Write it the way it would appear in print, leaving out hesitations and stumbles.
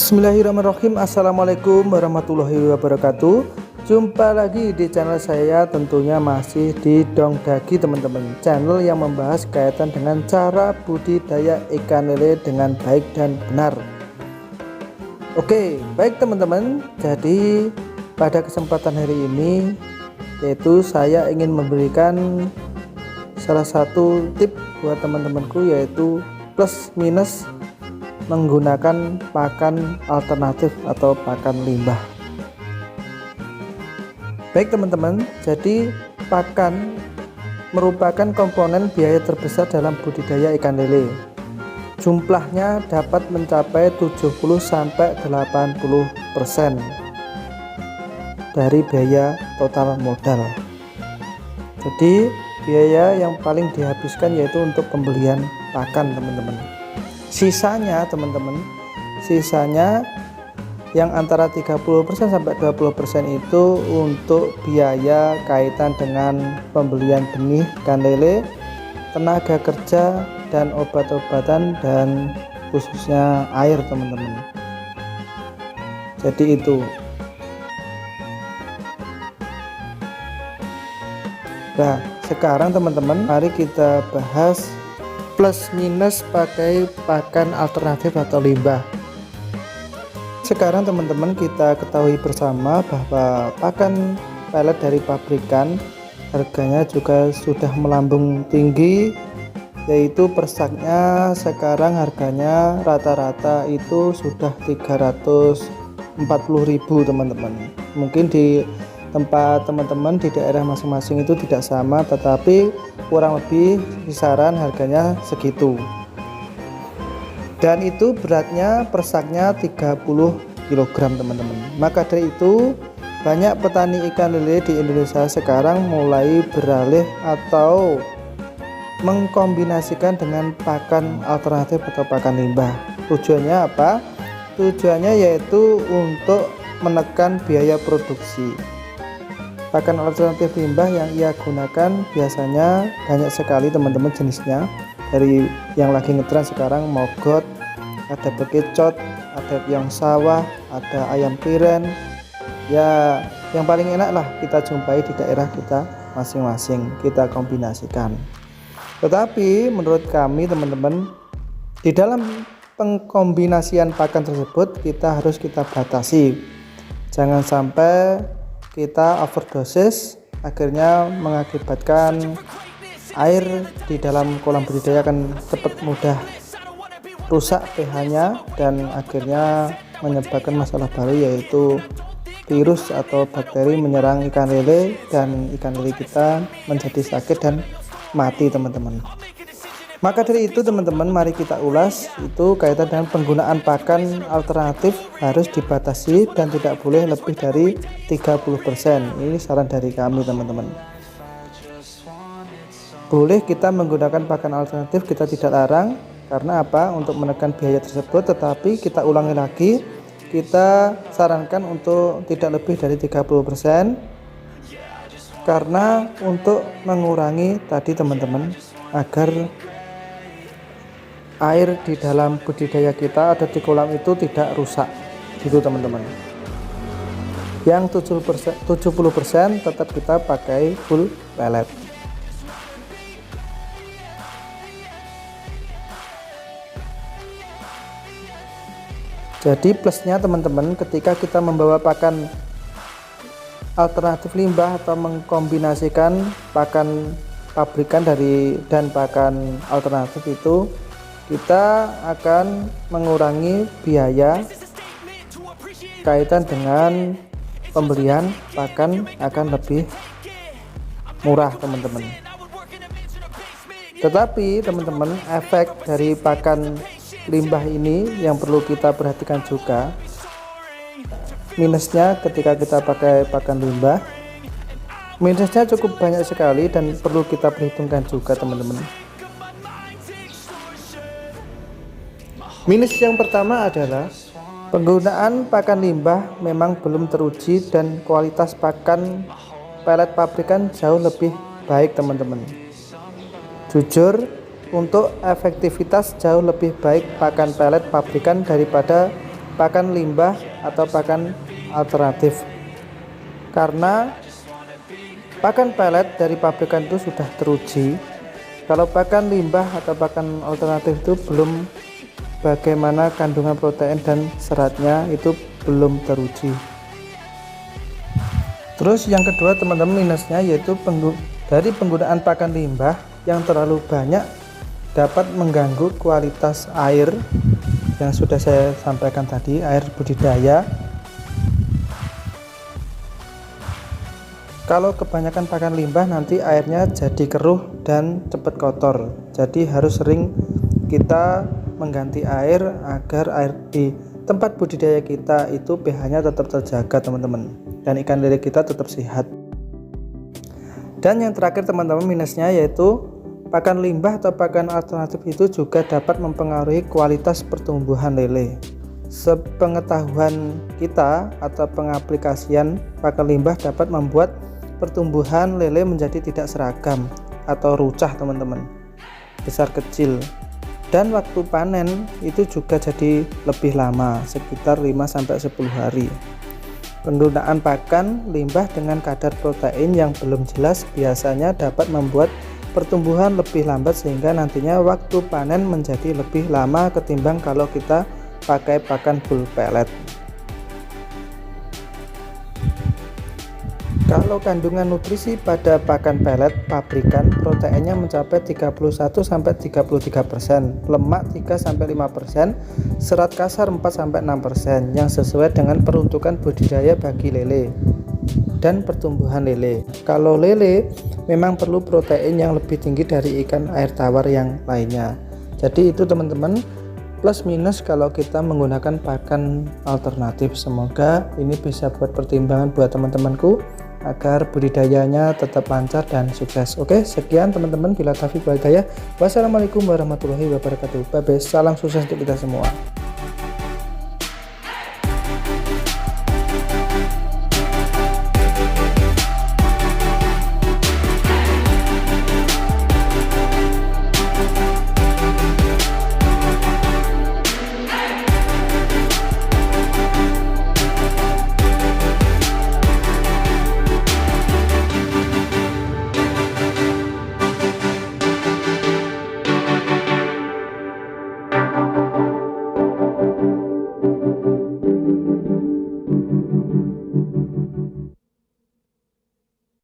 Bismillahirrahmanirrahim. Assalamualaikum warahmatullahi wabarakatuh. Jumpa lagi di channel saya, tentunya masih di Dong Dagi teman-teman, channel yang membahas kaitan dengan cara budidaya ikan lele dengan baik dan benar. Oke, baik teman-teman, jadi pada kesempatan hari ini yaitu saya ingin memberikan salah satu tip buat teman-temanku, yaitu plus minus menggunakan pakan alternatif atau pakan limbah. Baik teman-teman, jadi pakan merupakan komponen biaya terbesar dalam budidaya ikan lele. Jumlahnya dapat mencapai 70-80% dari biaya total modal. Jadi biaya yang paling dihabiskan yaitu untuk pembelian pakan teman-teman. Sisanya teman-teman, sisanya yang antara 30% sampai 20% itu untuk biaya kaitan dengan pembelian benih ikan lele, tenaga kerja, dan obat-obatan, dan khususnya air teman-teman. Jadi itu. Nah, sekarang teman-teman, mari kita bahas plus minus pakai pakan alternatif atau limbah. Sekarang teman-teman, kita ketahui bersama bahwa pakan pelet dari pabrikan harganya juga sudah melambung tinggi, yaitu per saknya sekarang harganya rata-rata itu sudah 340.000 teman-teman. Mungkin di tempat teman-teman di daerah masing-masing itu tidak sama, tetapi kurang lebih kisaran harganya segitu, dan itu beratnya per saknya 30 kg teman-teman. Maka dari itu banyak petani ikan lele di Indonesia sekarang mulai beralih atau mengkombinasikan dengan pakan alternatif atau pakan limbah. Tujuannya apa? Tujuannya yaitu untuk menekan biaya produksi. Pakan alternatif limbah yang ia gunakan biasanya banyak sekali teman-teman jenisnya, dari yang lagi ngetren sekarang mogot, ada bekicot, ada piong sawah, ada ayam tiren. Ya, yang paling enak lah kita jumpai di daerah kita masing-masing, kita kombinasikan. Tetapi menurut kami teman-teman, di dalam pengkombinasian pakan tersebut kita harus kita batasi, jangan sampai kita overdosis, akhirnya mengakibatkan air di dalam kolam budidaya akan cepat mudah rusak pH-nya, dan akhirnya menyebabkan masalah baru, yaitu virus atau bakteri menyerang ikan lele, dan ikan lele kita menjadi sakit dan mati teman-teman. Maka dari itu teman-teman, mari kita ulas itu kaitan dengan penggunaan pakan alternatif harus dibatasi dan tidak boleh lebih dari 30%. Ini saran dari kami teman-teman. Boleh kita menggunakan pakan alternatif, kita tidak larang. Karena apa? Untuk menekan biaya tersebut, tetapi kita ulangi lagi, kita sarankan untuk tidak lebih dari 30%, karena untuk mengurangi tadi teman-teman, agar air di dalam budidaya kita ada di kolam itu tidak rusak gitu teman-teman. Yang 70% tetap kita pakai full pellet. Jadi plusnya teman-teman, ketika kita membawa pakan alternatif limbah atau mengkombinasikan pakan pabrikan dan pakan alternatif itu, kita akan mengurangi biaya kaitan dengan pembelian pakan, akan lebih murah teman-teman. Tetapi teman-teman, efek dari pakan limbah ini yang perlu kita perhatikan juga. Minusnya ketika kita pakai pakan limbah, minusnya cukup banyak sekali dan perlu kita perhitungkan juga teman-teman. Minus yang pertama adalah penggunaan pakan limbah memang belum teruji, dan kualitas pakan pelet pabrikan jauh lebih baik teman-teman. Jujur, untuk efektivitas jauh lebih baik pakan pelet pabrikan daripada pakan limbah atau pakan alternatif, karena pakan pelet dari pabrikan itu sudah teruji. Kalau pakan limbah atau pakan alternatif itu belum, bagaimana kandungan protein dan seratnya itu belum teruji. Terus yang kedua teman-teman, minusnya yaitu dari penggunaan pakan limbah yang terlalu banyak dapat mengganggu kualitas air yang sudah saya sampaikan tadi, air budidaya. Kalau kebanyakan pakan limbah nanti airnya jadi keruh dan cepat kotor. Jadi harus sering kita mengganti air agar air di tempat budidaya kita itu pH-nya tetap terjaga teman-teman, dan ikan lele kita tetap sehat. Dan yang terakhir teman-teman, minusnya yaitu pakan limbah atau pakan alternatif itu juga dapat mempengaruhi kualitas pertumbuhan lele. Sepengetahuan kita atau pengaplikasian pakan limbah dapat membuat pertumbuhan lele menjadi tidak seragam atau rucah teman-teman, besar kecil, dan waktu panen itu juga jadi lebih lama, sekitar 5-10 hari. Penggunaan pakan limbah dengan kadar protein yang belum jelas biasanya dapat membuat pertumbuhan lebih lambat, sehingga nantinya waktu panen menjadi lebih lama ketimbang kalau kita pakai pakan full pellet. Kalau kandungan nutrisi pada pakan pelet pabrikan, proteinnya mencapai 31-33%, lemak 3-5%, serat kasar 4-6%, yang sesuai dengan peruntukan budidaya bagi lele dan pertumbuhan lele. Kalau lele memang perlu protein yang lebih tinggi dari ikan air tawar yang lainnya. Jadi itu teman-teman, plus minus kalau kita menggunakan pakan alternatif. Semoga ini bisa buat pertimbangan buat teman-temanku agar budidayanya tetap lancar dan sukses. Oke, sekian teman-teman, bila taufiq wal hidayah. Wassalamualaikum warahmatullahi wabarakatuh. Bye bye. Salam sukses untuk kita semua.